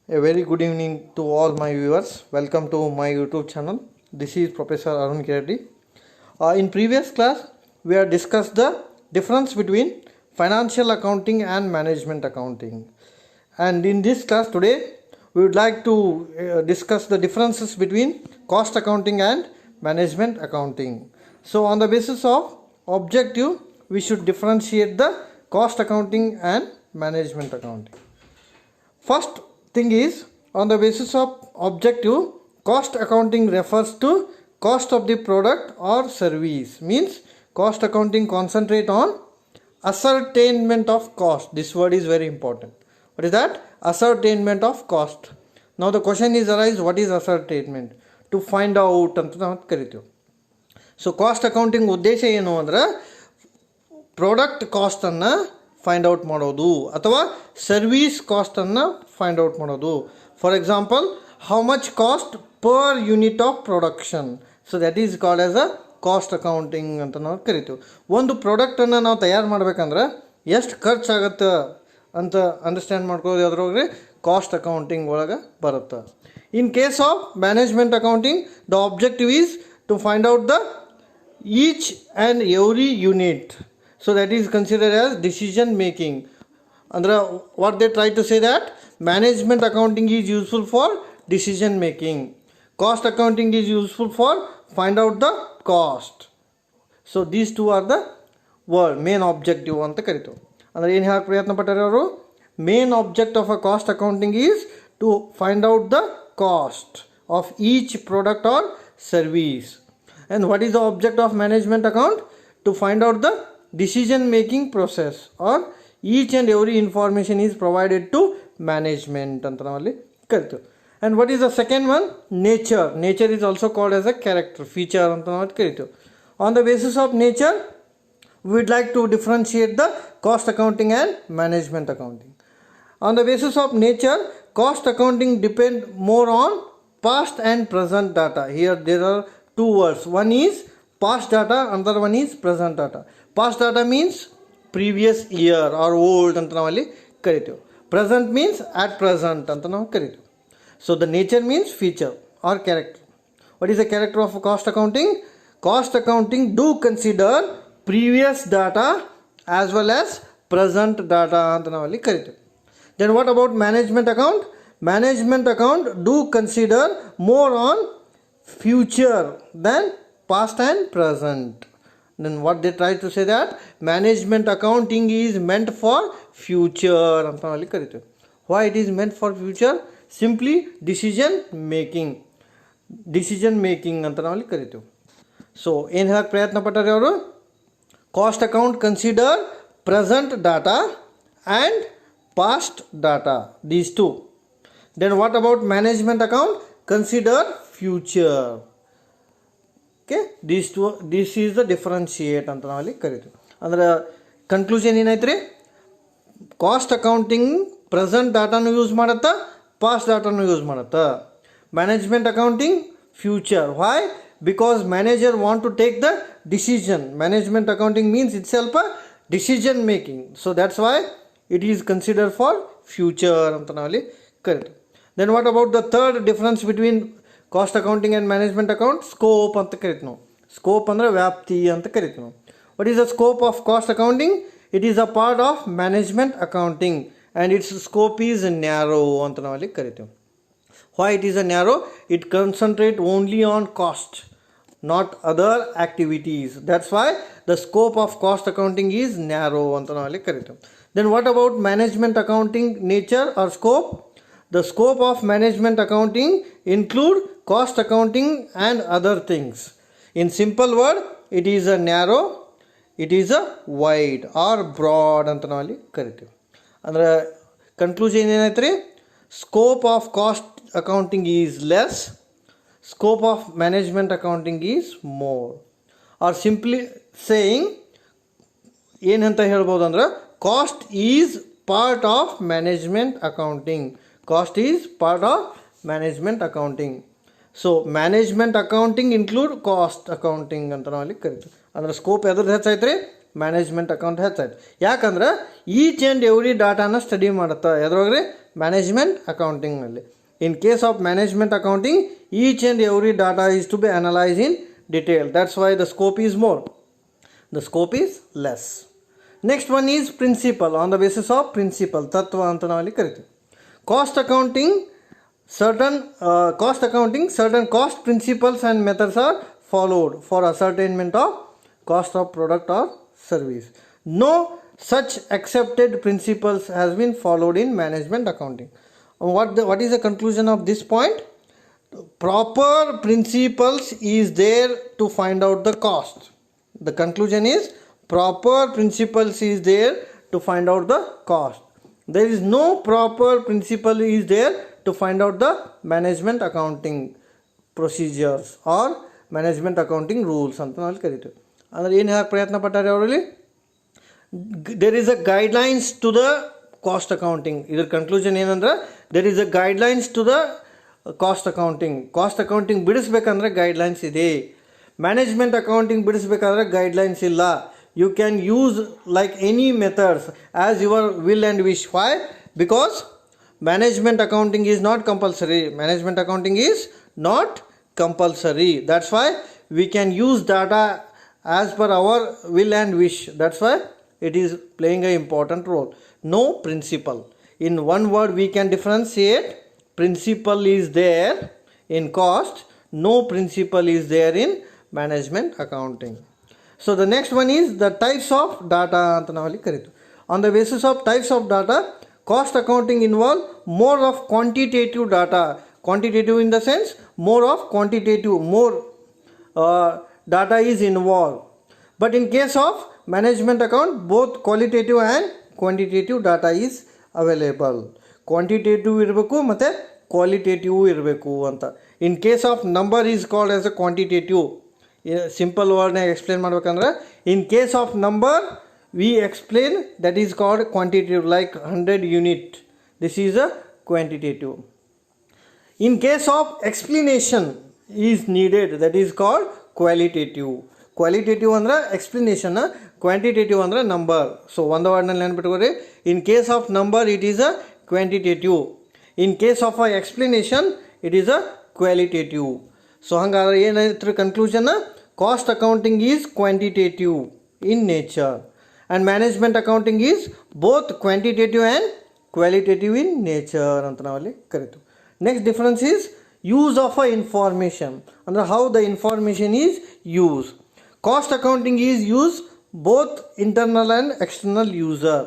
A very good evening to all my viewers. Welcome to my YouTube channel. This is Professor Arun Kirti. In previous class, we have discussed the difference between financial accounting and management accounting. And in this class today, we would like to discuss the differences between cost accounting and management accounting. So on the basis of objective, we should differentiate the cost accounting and management accounting. First thing is, on the basis of objective, cost accounting refers to cost of the product or service. Means cost accounting concentrate on ascertainment of cost. This word is very important. What is that? Ascertainment of cost. Now the question is arise, what is ascertainment? To find out ಅಂತ ನಾವು ಕರಿತೀವಿ. So cost accounting ಉದ್ದೇಶ ಏನು ಅಂದ್ರೆ product ಕಾಸ್ಟನ್ನು find out ಮಾಡೋದು ಅಥವಾ service ಕಾಸ್ಟನ್ನು find out ಮಾಡೋದು. For example, how much cost per unit of production. So that is called as a cost accounting ಅಂತ ನಾವು ಕರಿತೀವಿ. ಒಂದು ಪ್ರಾಡಕ್ಟನ್ನು ನಾವು ತಯಾರು ಮಾಡ್ಬೇಕಂದ್ರೆ ಎಷ್ಟು ಖರ್ಚಾಗತ್ತೆ ಅಂತ ಅಂಡರ್ಸ್ಟ್ಯಾಂಡ್ ಮಾಡ್ಕೊಳ್ಳೋದು ಅದ್ರೊಳಗೆ ಕಾಸ್ಟ್ ಅಕೌಂಟಿಂಗ್ ಒಳಗೆ ಬರುತ್ತೆ. In case of management accounting, the objective is to find out the each and every unit. So that is considered as decision making. Andra, what they try to say that management accounting is useful for decision making. Cost accounting is useful for find out the cost. So these two are the word main objective anta karito. Andre ಏನು ಹೇಳಕ್ಕೆ ಪ್ರಯತ್ನ ಪಟ್ಟರೆ ಅವರು, main object of a cost accounting is to find out the cost of each product or service. And what is the object of management account? To find out the decision making process or each and every information is provided to management anta navali karito. And what is the second one? Nature is also called as a character feature anta navu karito. On the basis of nature, we would like to differentiate the cost accounting and management accounting. On the basis of nature, cost accounting depend more on past and present data. Here there are two words. One is past data, another one is present data. Past data means previous year or old ಅಂತ ನಾವಲ್ಲಿ ಕರಿತೀವಿ. Present means at present ಅಂತ ನಾವು ಕರಿತೀವಿ. So the nature means feature or character. What is the character of cost accounting? Cost accounting do consider previous data as well as present data ಅಂತ ನಾವಲ್ಲಿ ಕರಿತೀವಿ. Then what about management account? Management account do consider more on future than past and present. Then what they try to say that management accounting is meant for future ಅಂತ ನಾವಲ್ಲಿ ಕರಿತೀವಿ. Why it is meant for future? Simply decision making ಅಂತ ನಾವಲ್ಲಿ ಕರಿತೀವಿ. So ಏನು ಹೇಳಕ್ಕೆ ಪ್ರಯತ್ನ ಪಟ್ಟಾರೆ ಅವರು, cost account consider present data and past data, these two. Then what about management account? Consider future. Okay, this is the differentiate ಅಂತ ನಾವಲ್ಲಿ ಕರಿತೀವಿ. ಅಂದ್ರೆ ಕನ್ಕ್ಲೂಷನ್ ಏನೈತೆ ರೀ, ಕಾಸ್ಟ್ ಅಕೌಂಟಿಂಗ್ ಪ್ರೆಸೆಂಟ್ ಡಾಟಾನು ಯೂಸ್ ಮಾಡುತ್ತಾ, ಪಾಸ್ಟ್ ಡಾಟಾನು ಯೂಸ್ ಮಾಡುತ್ತಾ. Management accounting future. Why? Because manager want to take the decision. Management accounting means itself a decision making. So that's why it is consider for future ಅಂತ ನಾವಲ್ಲಿ ಕರಿತೀವಿ. Then what about the third difference between cost accounting and management account? Scope ಅಂತ ಕರಿತೀವಿ ನಾವು. Scope ಅಂದರೆ ವ್ಯಾಪ್ತಿ ಅಂತ ಕರಿತೀವಿ ನಾವು. What is the scope of cost accounting? It is a part of management accounting and its scope is narrow ಅಂತ ನಾವಲ್ಲಿ ಕರಿತೀವಿ. Why it is a narrow? It concentrate only on cost, not other activities. That's why the scope of cost accounting is narrow ಅಂತ ನಾವಲ್ಲಿ ಕರಿತೀವಿ. Then what about management accounting nature or scope? The scope of management accounting include cost accounting and other things. In simple word, it is a narrow, it is a wide or broad ಅಂತ ನಾವಲ್ಲಿ ಕರಿತೀವಿ. ಅಂದ್ರೆ conclusion ಏನೈತೆ ರೀ, scope of cost accounting is less, scope of management accounting is more. R simply saying ಏನಂತ ಹೇಳ್ಬೋದು ಅಂದ್ರೆ, cost is part of management accounting. Cost is part of management accounting. So management accounting include cost accounting ಅಂತ ನಾವಲ್ಲಿ ಕರಿತೀವಿ. ಅಂದ್ರೆ scope ಎದ್ರದ್ದು ಹೆಚ್ಚೈತೆ ರೀ, management account ಹೆಚ್ಚೈತೆ. ಯಾಕಂದ್ರೆ ಈಚ್ ಆ್ಯಂಡ್ ಎವ್ರಿ ಡಾಟಾನ ಸ್ಟಡಿ ಮಾಡುತ್ತಾ. ಎದ್ರೊಳಗೆ ಮ್ಯಾನೇಜ್ಮೆಂಟ್ ಅಕೌಂಟಿಂಗ್ನಲ್ಲಿ. In case of management accounting each and every data is to be analyse in detail. That's why the scope is more, the scope is less. Next one is principle. On the basis of principle, ತತ್ವ ಅಂತ ನಾವಲ್ಲಿ ಕರಿತೀವಿ. Cost accounting, certain cost principles and methods are followed for ascertainment of cost of product or service. No such accepted principles has been followed in management accounting. What is the conclusion of this point? Proper principles is there to find out the cost. The conclusion is proper principles is there to find out the cost. There is no proper principle is there to find out the management accounting procedures or management accounting rules ಅಂತ ನಾವು ಕರಿತೀವಿ. ಅಂದರೆ ಏನು ಹೇಳಕ್ಕೆ ಪ್ರಯತ್ನ ಪಟ್ಟಾರೆ ಅವರಲ್ಲಿ? There is a guidelines to the cost accounting. ಇದ್ರ ಕನ್ಕ್ಲೂಷನ್ ಏನಂದ್ರೆ there is a guidelines to the cost accounting. Cost accounting ಬಿಡಿಸ್ಬೇಕಂದ್ರೆ ಗೈಡ್ಲೈನ್ಸ್ ಇದೆ. ಮ್ಯಾನೇಜ್ಮೆಂಟ್ ಅಕೌಂಟಿಂಗ್ ಬಿಡಿಸ್ಬೇಕಾದ್ರೆ ಗೈಡ್ಲೈನ್ಸ್ ಇಲ್ಲ. You can use like any methods as your will and wish. Why? Because management accounting is not compulsory. Management accounting is not compulsory. That's why we can use data as per our will and wish. That's why it is playing an important role. No principle. In one word we can differentiate. Principle is there in cost, no principle is there in management accounting. So the next one is the types of data anta navali karitu. On the basis of types of data, cost accounting involve more of quantitative data. Quantitative in the sense more of quantitative, more data is involved. But in case of management account, both qualitative and quantitative data is available. Quantitative ಇರಬೇಕು ಮತ್ತು qualitative ಇರಬೇಕು ಅಂತ. In case of number is called as a quantitative. Simple ವರ್ಡ್ನಾಗ explain ಮಾಡ್ಬೇಕಂದ್ರೆ in case of number we explain that is called quantitative, like 100 unit. This is a quantitative. In case of explanation is needed, that is called qualitative. Qualitative ಅಂದ್ರೆ explanation, quantitative ಅಂದ್ರೆ number. So ಒಂದು ವರ್ಡ್ನಲ್ಲಿ ನೆನ್ಪಿಟ್ಕೊರಿ. In case of number it is a quantitative. In case of a explanation it is a qualitative. So ಹಂಗಾದ್ರೆ ಏನಾಯ್ತು conclusion? Cost accounting is quantitative in nature and management accounting is both quantitative and qualitative in nature ಅಂತ ನಾವಲ್ಲಿ ಕರಿತೀವಿ. Next difference is use of a information, and how the information is used. Cost accounting is used both internal and external user.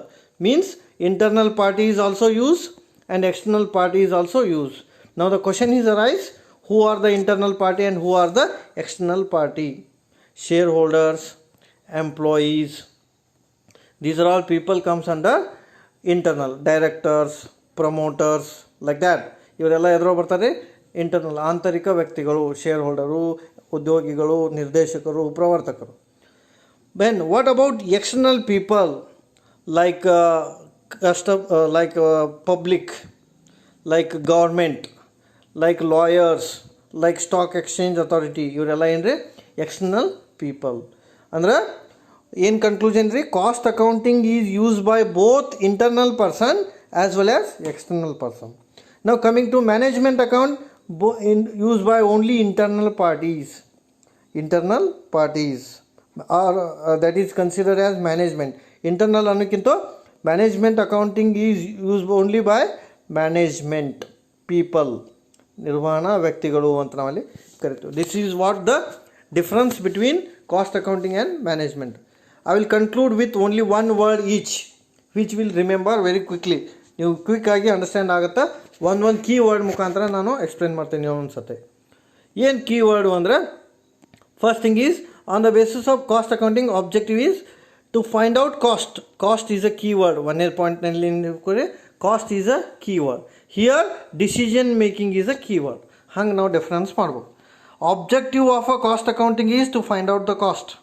Means internal party is also used and external party is also used. Now the question is arise, who are the internal party and who are the external party? Shareholders, employees, these are all people comes under internal. Directors, promoters, like that. ಇವರೆಲ್ಲ ಎದುರು ಬರ್ತಾರೆ internal, ಆಂತರಿಕ ವ್ಯಕ್ತಿಗಳು, share ಹೋಲ್ಡರು, ಉದ್ಯೋಗಿಗಳು, ನಿರ್ದೇಶಕರು, ಪ್ರವರ್ತಕರು. Then what about external people like public, like government, like lawyers, like stock exchange authority. ಇವರೆಲ್ಲ ಏನ್ರಿ ಎಕ್ಸ್ಟರ್ನಲ್ ಪೀಪಲ್. ಅಂದ್ರೆ ಏನು ಕನ್ಕ್ಲೂಷನ್ ರೀ? Cost accounting is use by both internal person as well as external person. Now coming to management account, used by only internal parties. Internal parties are that is considered as management. Internal ಅನ್ನೋಕ್ಕಿಂತ management accounting is used only by management people. ನಿರ್ವಹಣಾ ವ್ಯಕ್ತಿಗಳು ಅಂತ ನಾವಲ್ಲಿ ಕರಿತೀವಿ. This is what the difference between cost accounting and management. I will conclude with only one word each, which will remember very quickly. ನೀವು quick ಆಗಿ understand ಆಗುತ್ತೆ. ಒಂದು key word ಮುಖಾಂತರ ನಾನು ಎಕ್ಸ್ಪ್ಲೇನ್ ಮಾಡ್ತೀನಿ ಒಂದು ಸತಿ. ಏನು ಕೀ ವರ್ಡು ಅಂದರೆ, first thing is on the basis of cost accounting objective is to find out cost. Cost is a key word. 1ನೇ ಪಾಯಿಂಟ್ನಲ್ಲಿ cost is a key word. Here decision making is a key word. ಹಂಗೆ ನಾವು difference ಮಾಡ್ಬೋದು. Objective of a cost accounting is to find out the cost.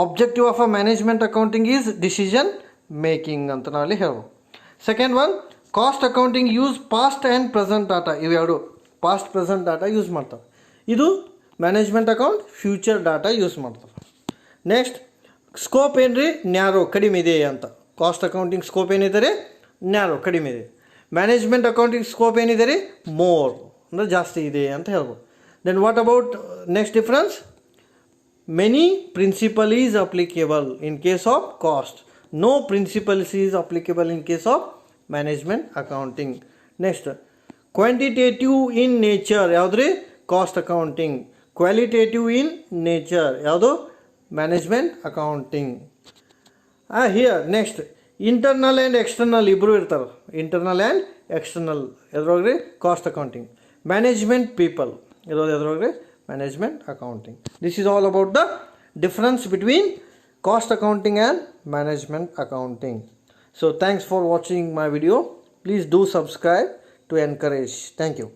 Objective of a management accounting is decision making ಅಂತ ನಾವಲ್ಲಿ ಹೇಳ್ಬೋದು. Second one, cost accounting use past and present data. ಇವೆರಡು past present data use ಮಾಡ್ತಾರೆ. ಇದು management account future data use ಮಾಡ್ತಾರೆ. Next scope ಏನು ರೀ? Narrow, ಕಡಿಮೆ ಇದೆ ಅಂತ. ಕಾಸ್ಟ್ ಅಕೌಂಟಿಂಗ್ ಸ್ಕೋಪ್ ಏನಿದೆ ರೀ? ನ್ಯಾರೋ, ಕಡಿಮೆ ಇದೆ. ಮ್ಯಾನೇಜ್ಮೆಂಟ್ ಅಕೌಂಟಿಂಗ್ ಸ್ಕೋಪ್ ಏನಿದೆ ರೀ, ಮೋರ್ ಅಂದರೆ ಜಾಸ್ತಿ ಇದೆ ಅಂತ ಹೇಳ್ಬೋದು. Then what about next difference, many principal is applicable in case of cost, no principles is applicable in case of management accounting. Next quantitative in nature ಯಾವುದ್ರಿ, cost accounting. Qualitative in nature ಯಾವುದು, management accounting. Here next internal and external ಇಬ್ಬರು ಇರ್ತಾರೆ. Internal and external ಎದ್ರೊಳಗ್ರಿ, cost accounting. Management people ಇರೋದು ಎದ್ರೊಳಗ್ರಿ, management accounting. This is all about the difference between cost accounting and management accounting. So thanks for watching my video. Please do subscribe to encourage. Thank you.